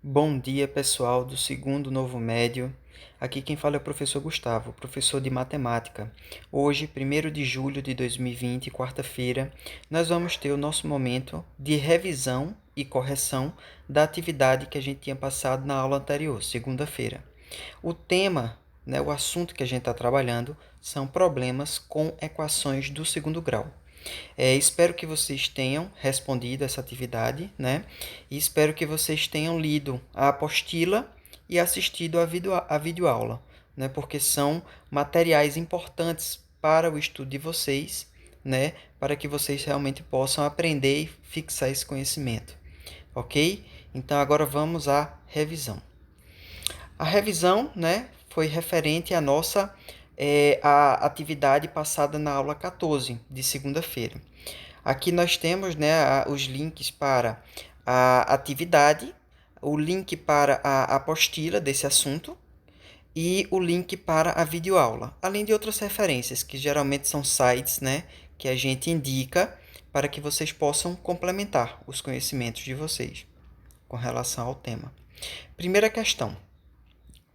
Bom dia, pessoal do segundo novo médio. Aqui quem fala é o professor Gustavo, professor de matemática. Hoje, 1º de julho de 2020, quarta-feira, nós vamos ter o nosso momento de revisão e correção da atividade que a gente tinha passado na aula anterior, segunda-feira. O tema, o assunto que a gente está trabalhando são problemas com equações do segundo grau. Espero que vocês tenham respondido essa atividade, né? E espero que vocês tenham lido a apostila e assistido a videoaula, né? Porque são materiais importantes para o estudo de vocês, né? Para que vocês realmente possam aprender e fixar esse conhecimento, ok? Então agora vamos à revisão. A revisão, né, foi referente à nossa a atividade passada na aula 14 de segunda-feira. Aqui nós temos, né, os links para a atividade, o link para a apostila desse assunto e o link para a videoaula, além de outras referências que geralmente são sites, né, que a gente indica para que vocês possam complementar os conhecimentos de vocês com relação ao tema. Primeira questão.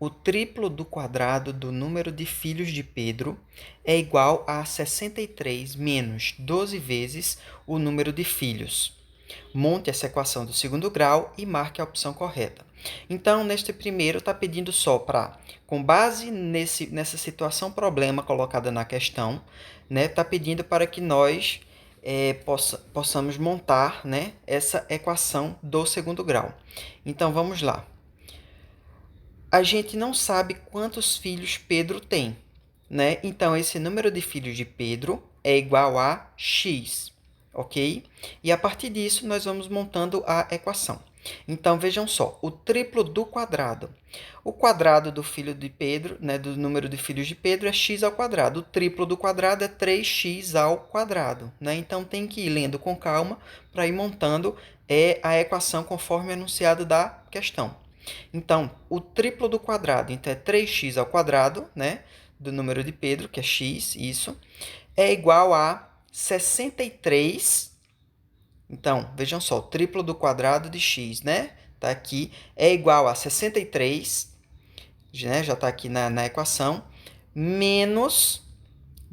O triplo do quadrado do número de filhos de Pedro é igual a 63 menos 12 vezes o número de filhos. Monte essa equação do segundo grau e marque a opção correta. Então, neste primeiro, está pedindo só para, com base nessa situação problema colocada na questão, né, está pedindo para que nós possamos montar, né, essa equação do segundo grau. Então, vamos lá. A gente não sabe quantos filhos Pedro tem, né? Então, esse número de filhos de Pedro é igual a x, ok? E a partir disso, nós vamos montando a equação. Então, vejam só, o triplo do quadrado. O quadrado do filho de Pedro, né, do número de filhos de Pedro, é x ao quadrado. O triplo do quadrado é 3x ao quadrado, né? Então, tem que ir lendo com calma para ir montando a equação conforme enunciado da questão. Então, o triplo do quadrado, então é 3x ao quadrado, né, do número de Pedro, que é x, isso, é igual a 63. Então, vejam só, o triplo do quadrado de x, né, tá aqui, é igual a 63, né, já está aqui na equação, menos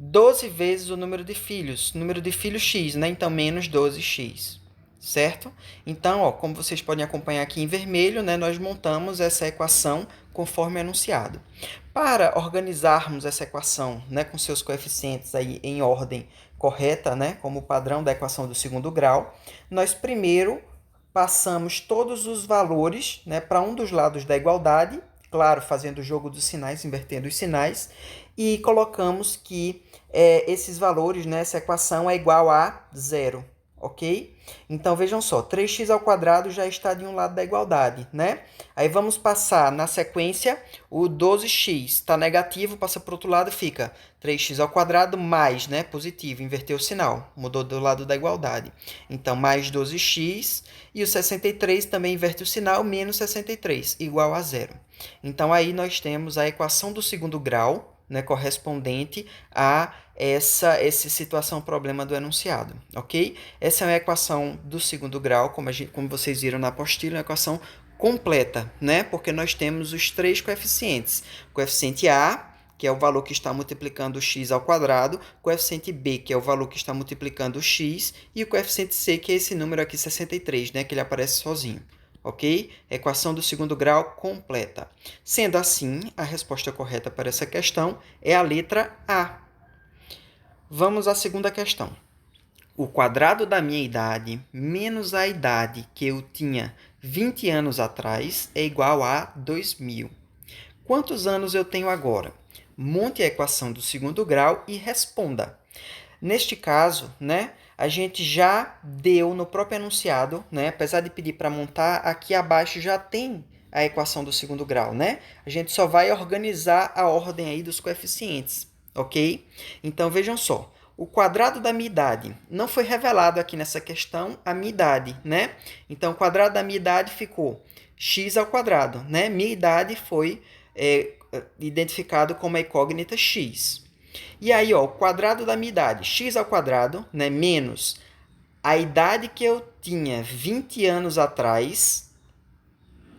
12 vezes o número de filhos x, né, então menos 12x. Certo? Então, ó, como vocês podem acompanhar aqui em vermelho, né, nós montamos essa equação conforme anunciado. Para organizarmos essa equação, né, com seus coeficientes aí em ordem correta, né, como o padrão da equação do segundo grau, nós primeiro passamos todos os valores, né, para um dos lados da igualdade, claro, fazendo o jogo dos sinais, invertendo os sinais, e colocamos que esses valores, né, essa equação é igual a zero. Ok? Então, vejam só, 3x ao quadrado já está de um lado da igualdade, né? Aí vamos passar na sequência, o 12x está negativo, passa para o outro lado, fica 3x ao quadrado mais, né, positivo, inverteu o sinal, mudou do lado da igualdade. Então, mais 12x, e o 63 também inverte o sinal, menos 63, igual a zero. Então, aí nós temos a equação do segundo grau, né, correspondente a essa situação problema do enunciado, ok? Essa é uma equação do segundo grau, como vocês viram na apostila, uma equação completa, né? Porque nós temos os três coeficientes. Coeficiente A, que é o valor que está multiplicando o x ao quadrado, coeficiente B, que é o valor que está multiplicando o x, e o coeficiente C, que é esse número aqui, 63, né? Que ele aparece sozinho. Ok? Equação do segundo grau completa. Sendo assim, a resposta correta para essa questão é a letra A. Vamos à segunda questão. O quadrado da minha idade menos a idade que eu tinha 20 anos atrás é igual a 2000. Quantos anos eu tenho agora? Monte a equação do segundo grau e responda. Neste caso, né, a gente já deu no próprio enunciado, né, apesar de pedir para montar, aqui abaixo já tem a equação do segundo grau, né? A gente só vai organizar a ordem aí dos coeficientes, ok? Então, vejam só. O quadrado da minha idade. Não foi revelado aqui nessa questão a minha idade, né? Então, o quadrado da minha idade ficou x ao quadrado, né? Minha idade foi identificado como a incógnita x. E aí, ó, o quadrado da minha idade, x ao quadrado, né, menos a idade que eu tinha 20 anos atrás,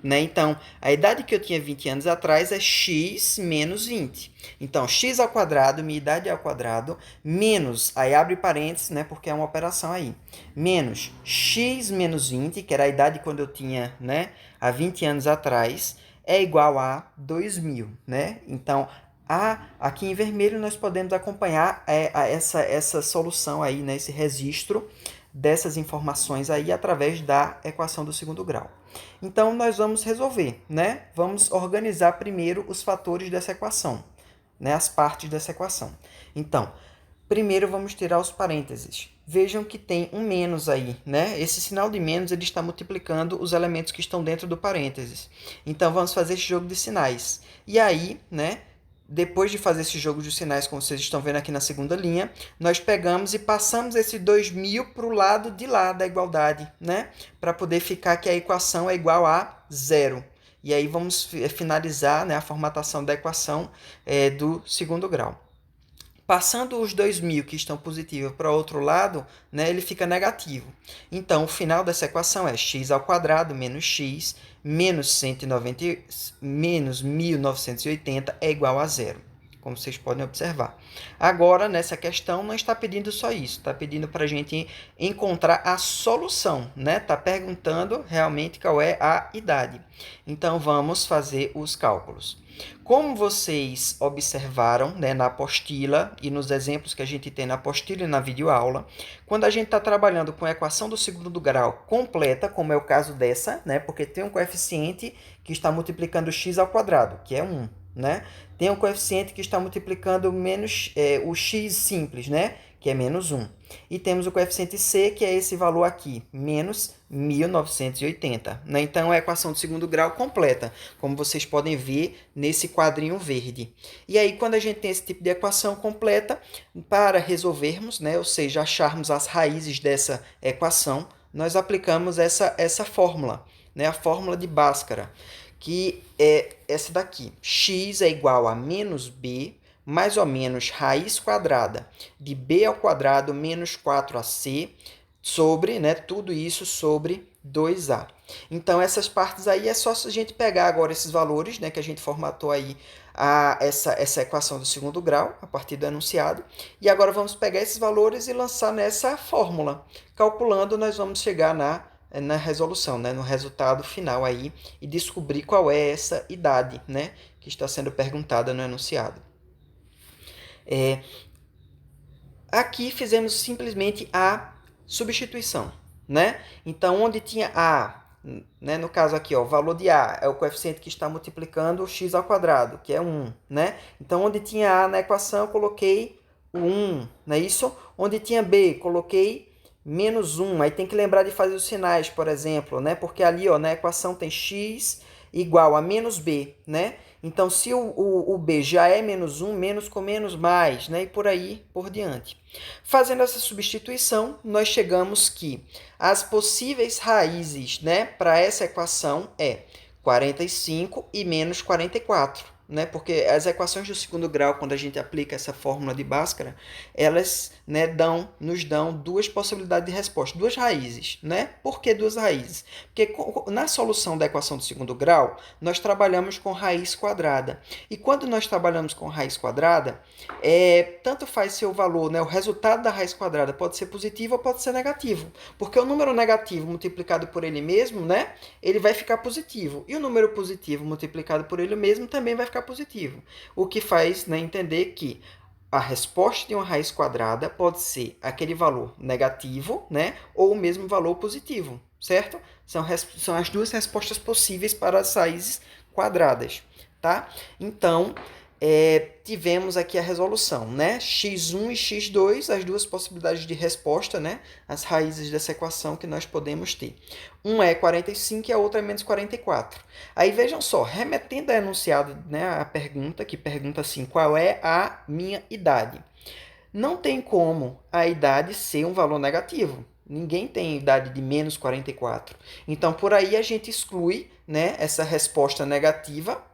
né? Então, a idade que eu tinha 20 anos atrás é x menos 20. Então, x ao quadrado, minha idade ao quadrado, menos, aí abre parênteses, né, porque é uma operação aí, menos x menos 20, que era a idade quando eu tinha, né, há 20 anos atrás, é igual a 2.000, né? Então, aqui em vermelho nós podemos acompanhar essa solução aí, né, esse registro dessas informações aí através da equação do segundo grau. Então, nós vamos resolver, né? Vamos organizar primeiro os fatores dessa equação, né? As partes dessa equação. Então, primeiro vamos tirar os parênteses. Vejam que tem um menos aí, né? Esse sinal de menos ele está multiplicando os elementos que estão dentro do parênteses. Então, vamos fazer esse jogo de sinais. E aí, né? Depois de fazer esse jogo de sinais, como vocês estão vendo aqui na segunda linha, nós pegamos e passamos esse 2.000 para o lado de lá da igualdade, né? Para poder ficar que a equação é igual a zero. E aí vamos finalizar, né, a formatação da equação do segundo grau. Passando os 2.000 que estão positivos para o outro lado, né, ele fica negativo. Então, o final dessa equação é x ao quadrado menos x menos 190, menos 1.980 é igual a zero, como vocês podem observar. Agora, nessa questão, não está pedindo só isso, está pedindo para a gente encontrar a solução, né? Está perguntando realmente qual é a idade. Então, vamos fazer os cálculos. Como vocês observaram, né, na apostila e nos exemplos que a gente tem na apostila e na videoaula, quando a gente está trabalhando com a equação do segundo grau completa, como é o caso dessa, né, porque tem um coeficiente que está multiplicando x ao quadrado, que é 1, né? Tem um coeficiente que está multiplicando menos o x simples, né, que é menos 1. E temos o coeficiente c, que é esse valor aqui, menos 1.980. Né? Então, é a equação do segundo grau completa, como vocês podem ver nesse quadrinho verde. E aí, quando a gente tem esse tipo de equação completa, para resolvermos, né, ou seja, acharmos as raízes dessa equação, nós aplicamos essa fórmula, né, a fórmula de Bhaskara, que é essa daqui. X é igual a menos b mais ou menos raiz quadrada de b ao quadrado menos 4ac sobre, né, tudo isso sobre 2a. Então, essas partes aí é só a gente pegar agora esses valores, né, que a gente formatou aí essa equação do segundo grau, a partir do enunciado, e agora vamos pegar esses valores e lançar nessa fórmula. Calculando, nós vamos chegar na resolução, né, no resultado final aí, e descobrir qual é essa idade, né, que está sendo perguntada no enunciado. Aqui fizemos simplesmente a substituição, né? Então, onde tinha a, né, no caso aqui, ó, o valor de a é o coeficiente que está multiplicando o x ao quadrado, que é 1, né? Então, onde tinha a na equação, eu coloquei o 1, não é isso? Onde tinha b, coloquei menos 1. Aí tem que lembrar de fazer os sinais, por exemplo, né? Porque ali, ó, na equação tem x igual a menos b, né? Então, se o b já é menos 1, menos com menos mais, né? E por aí por diante. Fazendo essa substituição, nós chegamos que as possíveis raízes, né, para essa equação é 45 e menos 44. Né? Porque as equações do segundo grau, quando a gente aplica essa fórmula de Bhaskara, elas, né, nos dão duas possibilidades de resposta, duas raízes. Né? Por que duas raízes? Porque na solução da equação do segundo grau, nós trabalhamos com raiz quadrada. E quando nós trabalhamos com raiz quadrada, tanto faz seu valor, né, o resultado da raiz quadrada pode ser positivo ou pode ser negativo. Porque o número negativo multiplicado por ele mesmo, né, ele vai ficar positivo. E o número positivo multiplicado por ele mesmo também vai ficar positivo. O que faz, né, entender que a resposta de uma raiz quadrada pode ser aquele valor negativo, né, ou o mesmo valor positivo, certo? São as duas respostas possíveis para as raízes quadradas, tá? Então, tivemos aqui a resolução, né? x1 e x2, as duas possibilidades de resposta, né? As raízes dessa equação que nós podemos ter. Um é 45 e a outra é menos 44. Aí vejam só, remetendo ao enunciado, né, a pergunta, que pergunta assim, qual é a minha idade? Não tem como a idade ser um valor negativo. Ninguém tem idade de menos 44. Então, por aí a gente exclui, né, essa resposta negativa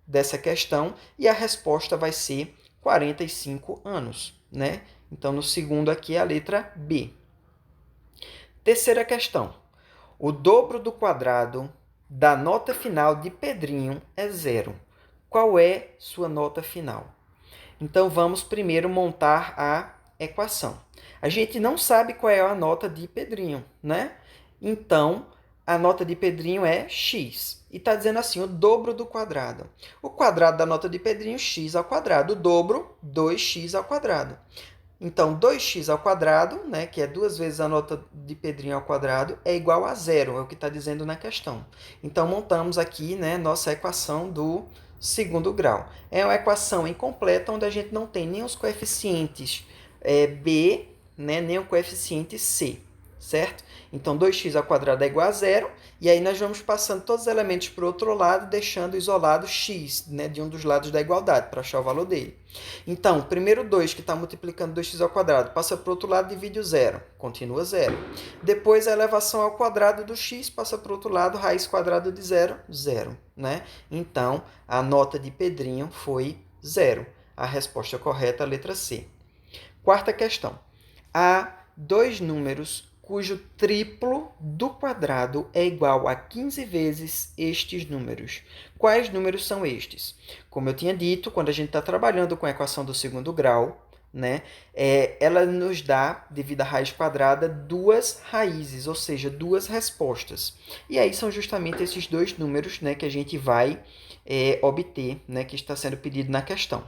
dessa questão e a resposta vai ser 45 anos, né? Então, no segundo aqui é a letra B. Terceira questão. O dobro do quadrado da nota final de Pedrinho é 0. Qual é sua nota final? Então, vamos primeiro montar a equação. A gente não sabe qual é a nota de Pedrinho, né? Então, a nota de Pedrinho é x. E está dizendo assim, o dobro do quadrado. O quadrado da nota de Pedrinho, x ao quadrado. O dobro, 2x ao quadrado. Então, 2x ao quadrado, né, que é 2 vezes a nota de Pedrinho ao quadrado, é igual a 0, é o que está dizendo na questão. Então, montamos aqui, né, nossa equação do segundo grau. É uma equação incompleta, onde a gente não tem nem os coeficientes b, né, nem o coeficiente c, certo? Então, 2x ao quadrado é igual a 0, e aí nós vamos passando todos os elementos para o outro lado, deixando isolado x, né, de um dos lados da igualdade, para achar o valor dele. Então, primeiro 2, que está multiplicando 2x ao quadrado, passa para o outro lado e divide o 0, continua 0. Depois, a elevação ao quadrado do x passa para o outro lado, raiz quadrada de 0, 0. Né? Então, a nota de Pedrinho foi 0. A resposta correta é a letra C. Quarta questão. Há dois números cujo triplo do quadrado é igual a 15 vezes estes números. Quais números são estes? Como eu tinha dito, quando a gente está trabalhando com a equação do segundo grau, né, ela nos dá, devido à raiz quadrada, duas raízes, ou seja, duas respostas. E aí são justamente esses dois números, né, que a gente vai obter, né, que está sendo pedido na questão.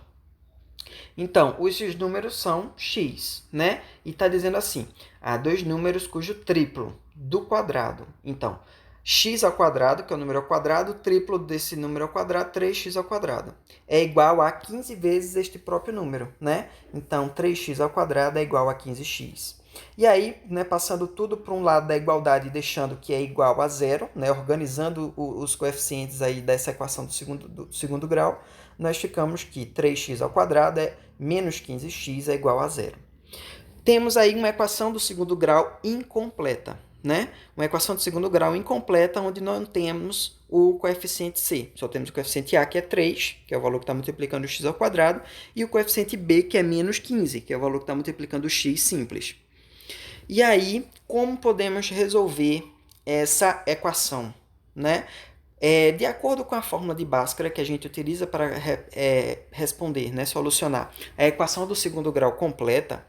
Então, esses números são x, né? E está dizendo assim, há dois números cujo triplo do quadrado. Então, x ao quadrado, que é o número ao quadrado, o triplo desse número ao quadrado, 3x ao quadrado. É igual a 15 vezes este próprio número, né? Então, 3x ao quadrado é igual a 15x. E aí, né, passando tudo para um lado da igualdade e deixando que é igual a 0, né, organizando os coeficientes aí dessa equação do segundo grau, nós ficamos que 3x ao quadrado é menos 15x é igual a 0. Temos aí uma equação do segundo grau incompleta, né? Uma equação do segundo grau incompleta, onde não temos o coeficiente c. Só temos o coeficiente a, que é 3, que é o valor que está multiplicando o x ao quadrado, e o coeficiente b, que é menos 15, que é o valor que está multiplicando o x simples. E aí, como podemos resolver essa equação, né? De acordo com a fórmula de Bhaskara que a gente utiliza para responder, né, solucionar a equação do segundo grau completa,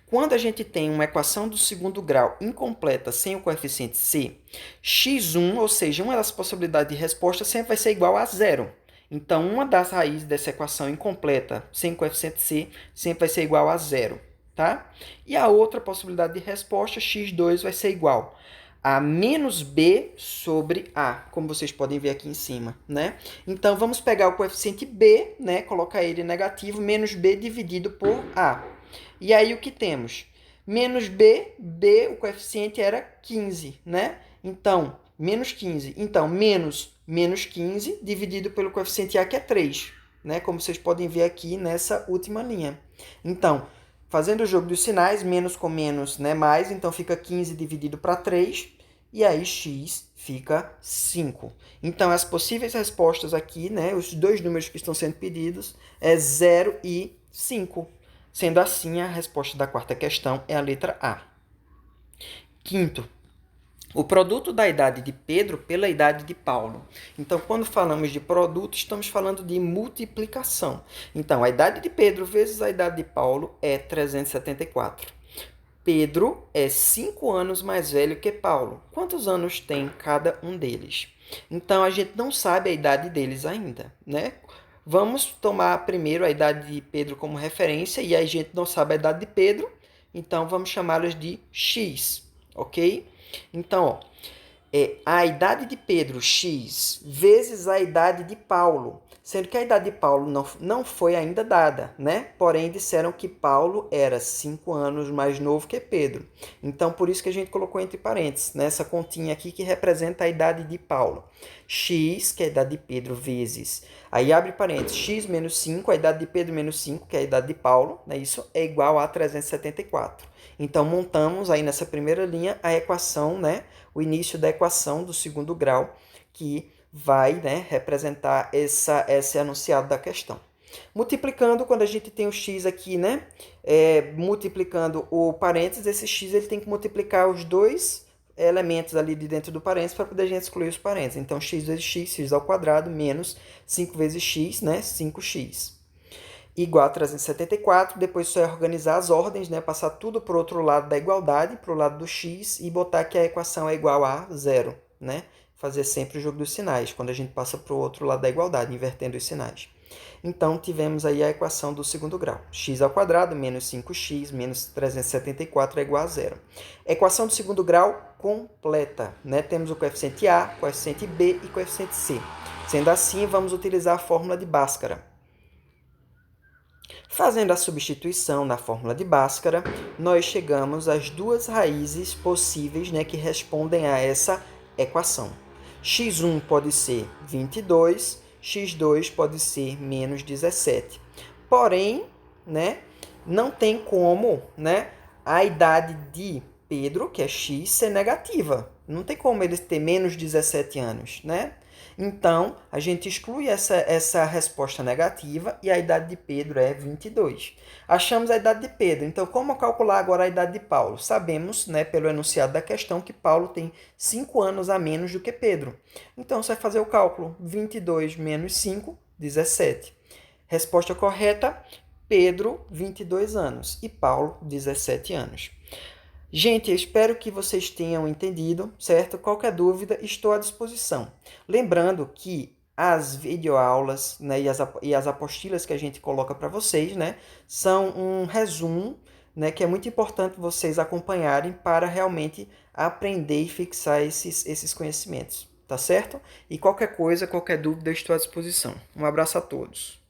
quando a gente tem uma equação do segundo grau incompleta sem o coeficiente c, x1, ou seja, uma das possibilidades de resposta sempre vai ser igual a 0. Então, uma das raízes dessa equação incompleta sem o coeficiente c sempre vai ser igual a 0. Tá? E a outra possibilidade de resposta, x2, vai ser igual a menos b sobre a, como vocês podem ver aqui em cima, né? Então, vamos pegar o coeficiente b, né? Colocar ele negativo, menos b dividido por a. E aí, o que temos? Menos b, o coeficiente era 15, né? Então, menos 15. Então, menos 15 dividido pelo coeficiente a, que é 3, né? Como vocês podem ver aqui nessa última linha. Então, fazendo o jogo dos sinais, menos com menos, né, mais, então fica 15 dividido para 3, e aí x fica 5. Então, as possíveis respostas aqui, né, os dois números que estão sendo pedidos, é 0 e 5. Sendo assim, a resposta da quarta questão é a letra A. Quinto, o produto da idade de Pedro pela idade de Paulo. Então, quando falamos de produto, estamos falando de multiplicação. Então, a idade de Pedro vezes a idade de Paulo é 374. Pedro é 5 anos mais velho que Paulo. Quantos anos tem cada um deles? Então, a gente não sabe a idade deles ainda, né? Vamos tomar primeiro a idade de Pedro como referência, e aí a gente não sabe a idade de Pedro, então vamos chamá-los de X, ok? Então, ó, a idade de Pedro, x, vezes a idade de Paulo, sendo que a idade de Paulo não foi ainda dada, né? Porém, disseram que Paulo era 5 anos mais novo que Pedro. Então, por isso que a gente colocou entre parênteses, nessa continha aqui que representa a idade de Paulo. X, que é a idade de Pedro, vezes. Aí abre parênteses, x menos 5, a idade de Pedro menos 5, que é a idade de Paulo, né? Isso é igual a 374. Então, montamos aí nessa primeira linha a equação, né? O início da equação do segundo grau, que vai, né, representar esse enunciado da questão. Multiplicando, quando a gente tem o x aqui, né, multiplicando o parênteses, esse x ele tem que multiplicar os dois elementos ali de dentro do parênteses para poder a gente excluir os parênteses. Então, x vezes x, x ao quadrado, menos 5 vezes x, né? 5x. Igual a 374, depois só é organizar as ordens, né? Passar tudo para o outro lado da igualdade, para o lado do x, e botar que a equação é igual a zero, né? Fazer sempre o jogo dos sinais, quando a gente passa para o outro lado da igualdade, invertendo os sinais. Então, tivemos aí a equação do segundo grau. X ao quadrado menos 5x menos 374 é igual a zero. Equação do segundo grau completa, né? Temos o coeficiente A, coeficiente B e coeficiente C. Sendo assim, vamos utilizar a fórmula de Bhaskara. Fazendo a substituição na fórmula de Bhaskara, nós chegamos às duas raízes possíveis, né, que respondem a essa equação. x1 pode ser 22, x2 pode ser menos 17. Porém, né, não tem como, né, a idade de Pedro, que é x, ser negativa. Não tem como ele ter menos 17 anos, né? Então, a gente exclui essa resposta negativa e a idade de Pedro é 22. Achamos a idade de Pedro. Então, como calcular agora a idade de Paulo? Sabemos, né, pelo enunciado da questão, que Paulo tem 5 anos a menos do que Pedro. Então, você vai fazer o cálculo. 22 menos 5, 17. Resposta correta, Pedro, 22 anos e Paulo, 17 anos. Gente, eu espero que vocês tenham entendido, certo? Qualquer dúvida, estou à disposição. Lembrando que as videoaulas, né, e as apostilas que a gente coloca para vocês, né, são um resumo, né, que é muito importante vocês acompanharem para realmente aprender e fixar esses conhecimentos, tá certo? E qualquer coisa, qualquer dúvida, eu estou à disposição. Um abraço a todos.